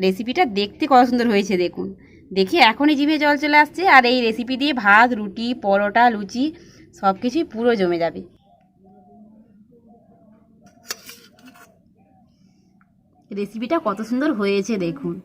রেসিপিটা দেখতে কত সুন্দর হয়েছে দেখুন। দেখি এখনই জিভে জল চলে আসছে। আর এই রেসিপি দিয়ে ভাত, রুটি, পরোটা, লুচি সব কিছুই পুরো জমে যাবে। রেসিপিটা কত সুন্দর হয়েছে দেখুন।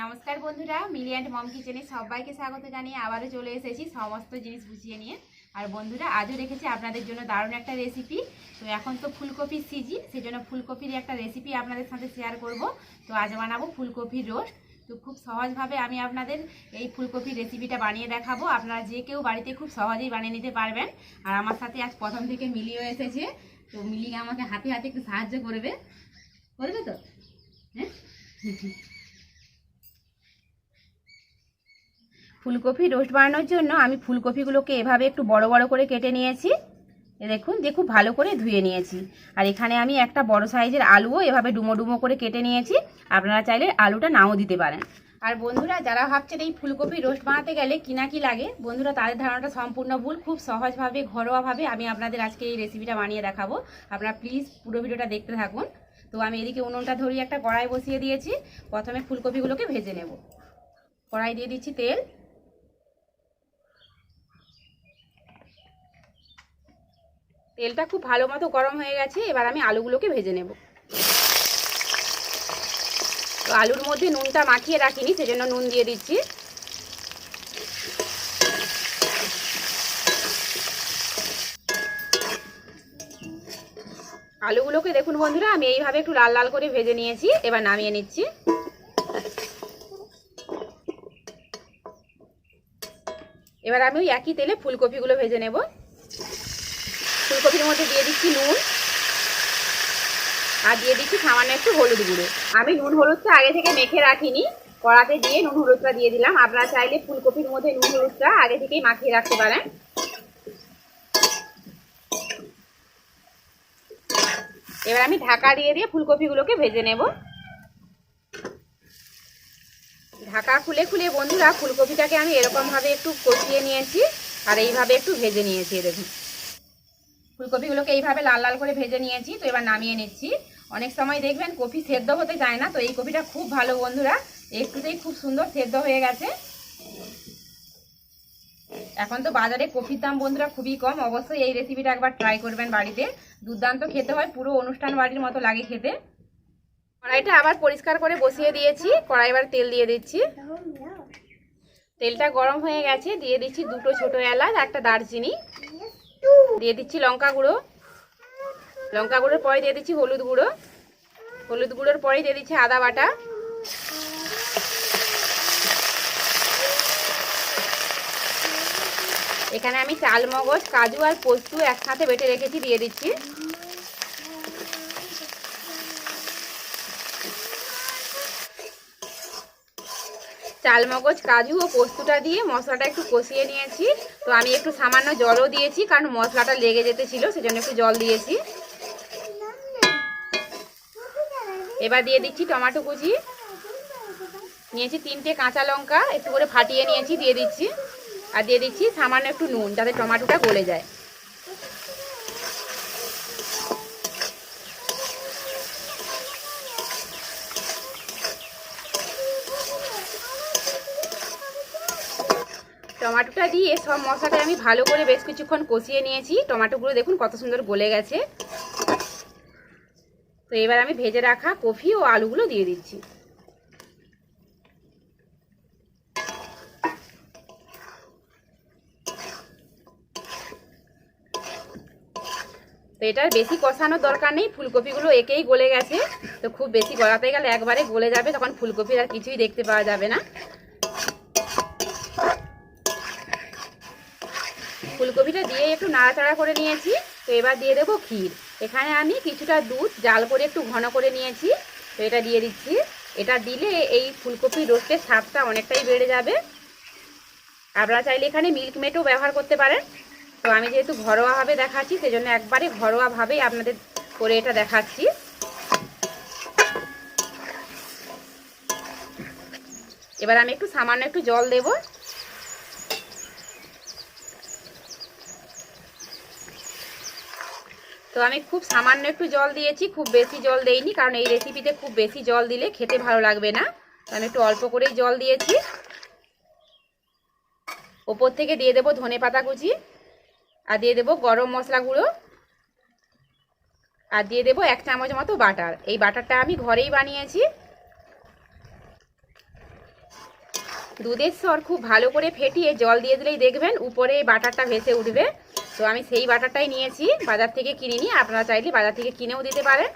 নমস্কার বন্ধুরা, মিলি অ্যান্ড মম কিচেনে সবাইকে স্বাগত জানিয়ে আবারও চলে এসেছি সমস্ত জিনিস গুছিয়ে নিয়ে। আর বন্ধুরা, আজও রেখেছি আপনাদের জন্য দারুণ একটা রেসিপি। তো এখন তো ফুলকপির সিজন, সেজন্য ফুলকপির একটা রেসিপি আপনাদের সাথে শেয়ার করব। তো আজ বানাবো ফুলকপির রোস্ট। তো খুব সহজভাবে আমি আপনাদের এই ফুলকপির রেসিপিটা বানিয়ে দেখাবো। আপনারা যে কেউ বাড়িতে খুব সহজেই বানিয়ে নিতে পারবেন। আর আমার সাথে আজ প্রথম থেকে মিলিও এসেছে। তো মিলি আমাকে হাতে হাতে একটু সাহায্য করবে তো? হ্যাঁ। ফুলকপি রোস্ট বানানোর জন্য আমি ফুলকপিগুলোকে এভাবে একটু বড় বড় করে কেটে নিয়েছি। দেখুন, দিয়ে খুব ভালো করে ধুয়ে নিয়েছি। আর এখানে আমি একটা বড় সাইজের আলুও এভাবে ডুমো ডুমো করে কেটে নিয়েছি। আপনারা চাইলে আলুটা নাও দিতে পারেন। আর বন্ধুরা, যারা ভাবছেন এই ফুলকপি রোস্ট বানাতে গেলে কি লাগে, বন্ধুরা তাদের ধারণাটা সম্পূর্ণ ভুল। খুব সহজভাবে ঘরোয়াভাবে আমি আপনাদের আজকে এই রেসিপিটা বানিয়ে দেখাবো। আপনারা প্লিজ পুরো ভিডিওটা দেখতে থাকুন। তো আমি এদিকে উনুনটা ধরিয়ে একটা কড়াই বসিয়ে দিয়েছি। প্রথমে ফুলকপিগুলোকে ভেজে নেব। কড়াই দিয়ে দিচ্ছি তেল। তেলটা খুব ভালো মতো গরম হয়ে গেছে। এবার আমি আলুগুলোকে ভেজে নেব। তো আলুর মধ্যে নুনটা মাখিয়ে রাখিনি, সেজন্য নুন দিয়ে দিচ্ছি। আলুগুলোকে দেখুন বন্ধুরা, আমি এইভাবে একটু লাল লাল করে ভেজে নিয়েছি। এবার নামিয়ে নিচ্ছি। এবার আমি ওই একই তেলে ফুলকপিগুলো ভেজে নেব। ফুলকপির মধ্যে দিয়ে দিচ্ছি নুন, আর দিয়ে দিচ্ছি সামান্য একটু হলুদ গুঁড়ো। আমি নুন হলুদটা আগে থেকে মেখে রাখিনি, কড়াতে দিয়ে নুন হলুদটা দিয়ে দিলাম। আপনারা চাইলে ফুলকপির মধ্যে নুন হলুদটা আগে থেকেই মাখিয়ে রাখতে পারেন। এবার আমি ঢাকা দিয়ে ফুলকপিগুলোকে ভেজে নেব। ঢাকা খুলে বন্ধুরা ফুলকপিটাকে আমি এরকমভাবে একটু কষিয়ে নিয়েছি। আর এইভাবে একটু ভেজে নিয়েছি। দেখুন, ফুলকপিগুলোকে এইভাবে লাল লাল করে ভেজে নিয়েছি। তো এবার নামিয়ে নিচ্ছি। অনেক সময় দেখবেন কপি সেদ্ধ হতে চায় না, তো এই কপিটা খুব ভালো বন্ধুরা, একটুতেই খুব সুন্দর সেদ্ধ হয়ে গেছে। এখন তো বাজারে কপির দাম বন্ধুরা খুবই কম। অবশ্যই এই রেসিপিটা একবার ট্রাই করবেন বাড়িতে। দুর্দান্ত খেতে হয়, পুরো অনুষ্ঠান বাড়ির মতো লাগে খেতে। কড়াইটা আবার পরিষ্কার করে বসিয়ে দিয়েছি। কড়াই এবার তেল দিয়ে দিচ্ছি। তেলটা গরম হয়ে গেছে। দিয়ে দিচ্ছি দুটো ছোট এলাচ, একটা দারচিনি। দিয়ে দিচ্ছি লঙ্কা গুঁড়ো। লঙ্কা গুঁড়োর পরে দিয়ে দিচ্ছি হলুদ গুঁড়ো। হলুদ গুঁড়োর পরে দিয়ে দিচ্ছি আদা বাটা। এখানে আমি চালমগজ, কাজু আর পোস্ত একসাথে বেটে রেখেছি, দিয়ে দিচ্ছি। চালমগজ, কাজু ও পোস্তটা দিয়ে মশলাটা একটু কষিয়ে নিয়েছি। তো আমি একটু সামান্য জলও দিয়েছি, কারণ মশলাটা লেগে যেতে ছিল, সেজন্য একটু জল দিয়েছি। এবার দিয়ে দিচ্ছি টমেটো কুচি। নিয়েছি 3টে কাঁচা লঙ্কা, একটু করে ফাটিয়ে নিয়েছি, দিয়ে দিচ্ছি। আর দিয়ে দিচ্ছি সামান্য একটু নুন, যাতে টমেটোটা গলে যায়। টমেটোটা দিয়ে সব মশলাটা আমি ভালো করে বেশ কিছুক্ষণ কষিয়ে নিয়েছি। টমেটোগুলো দেখুন কত সুন্দর গলে গেছে। তো এবার আমি ভেজে রাখা কপি ও আলুগুলো দিয়ে দিচ্ছি। তো এটার বেশি কষানোর দরকার নেই, ফুলকপিগুলো একেই গলে গেছে। তো খুব বেশি গলাতে গেলে একবারে গলে যাবে, তখন ফুলকপির আর কিছুই দেখতে পাওয়া যাবে না। ফুলকপিটা দিয়ে একটু নাড়াচাড়া করে নিয়েছি। তো এবার দিয়ে দেবো ক্ষীর। এখানে আমি কিছুটা দুধ জাল করে একটু ঘন করে নিয়েছি। তো এটা দিয়ে দিচ্ছি। এটা দিলে এই ফুলকপির রোস্টের স্বাদটা অনেকটাই বেড়ে যাবে। আপনারা চাইলে এখানে মিল্ক মেডও ব্যবহার করতে পারেন। তো আমি যেহেতু ঘরোয়াভাবে দেখাচ্ছি, সেজন্য একবারে ঘরোয়াভাবেই আপনাদের করে এটা দেখাচ্ছি। এবার আমি একটু সামান্য একটু জল দেব। তো আমি খুব সামান্য একটু জল দিয়েছি, খুব বেশি জল দেইনি, কারণ এই রেসিপিতে খুব বেশি জল দিলে খেতে ভালো লাগবে না। তো আমি একটু অল্প করেই জল দিয়েছি। ওপর থেকে দিয়ে দেবো ধনেপাতা কুচি, আর দিয়ে দেবো গরম মশলা গুঁড়ো, আর দিয়ে দেবো 1 চামচ মতো বাটার। এই বাটারটা আমি ঘরেই বানিয়েছি। দুধের স্বর খুব ভালো করে ফেটিয়ে জল দিয়ে দিলেই দেখবেন উপরে এই বাটারটা ভেসে উঠবে। তো আমি সেই বাটারটাই নিয়েছি, বাজার থেকে কিনিনি, আপনারা চাইলে বাজার থেকে কিনেও দিতে পারেন।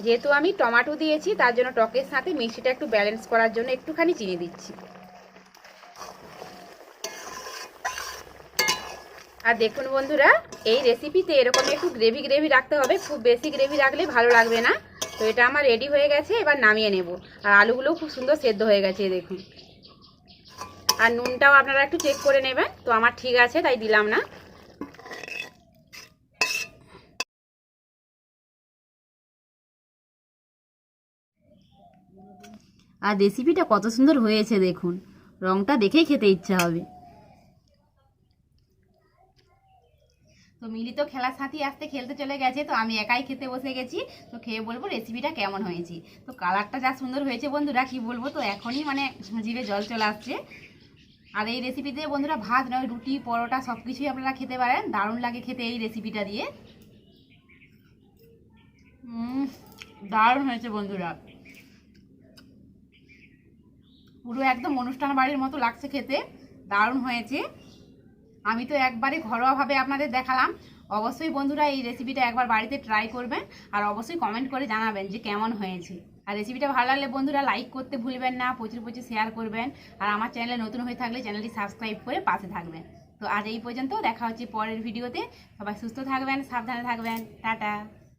যেহেতু আমি টমেটো দিয়েছি তার জন্য টকের সাথে মিষ্টিটা একটু ব্যালেন্স করার জন্য একটুখানি চিনি দিচ্ছি। আর দেখুন বন্ধুরা, এই রেসিপিতে এরকম একটু গ্রেভি গ্রেভি রাখতে হবে, খুব বেশি গ্রেভি রাখলে ভালো লাগবে না। তো এটা আমার রেডি হয়ে গেছে, এবার নামিয়ে নেব। আর আলুগুলোও খুব সুন্দর সেদ্ধ হয়ে গেছে দেখুন। আর নুনটাও আপনারা একটু চেক করে নেবেন, তো আমার ঠিক আছে তাই দিলাম না। আর রেসিপিটা কত সুন্দর হয়েছে দেখুন, রংটা দেখেই খেতে ইচ্ছা হবে। তো মিলি তো খেলার সাথী আসতে খেলতে চলে গেছে, তো আমি একাই খেতে বসে গেছি। তো খেয়ে বলবো রেসিপিটা কেমন হয়েছে। তো কালারটা যা সুন্দর হয়েছে বন্ধুরা কি বলবো, তো এখনই মানে জিভে জল চলে আসছে। আর এই রেসিপিতে বন্ধুরা ভাত নয়, রুটি পরোটা সব কিছুই আপনারা খেতে পারেন, দারুণ লাগে খেতে এই রেসিপিটা দিয়ে। দারুণ হয়েছে বন্ধুরা, পুরো একদম অনুষ্ঠান বাড়ির মতো লাগছে খেতে, দারুণ হয়েছে। আমি তো একবারে ঘরোয়াভাবে আপনাদের দেখালাম। অবশ্যই বন্ধুরা এই রেসিপিটা একবার বাড়িতে ট্রাই করবেন, আর অবশ্যই কমেন্ট করে জানাবেন যে কেমন হয়েছে। আর রেসিপিটা ভালো লাগলে বন্ধুরা লাইক করতে ভুলবেন না, প্রচুর প্রচুর শেয়ার করবেন। আর আমার চ্যানেলে নতুন হয়ে থাকলে চ্যানেলটি সাবস্ক্রাইব করে পাশে থাকবেন। তো আজ এই পর্যন্ত, দেখা হচ্ছে পরের ভিডিওতে। সবাই সুস্থ থাকবেন, সাবধানে থাকবেন, টাটা।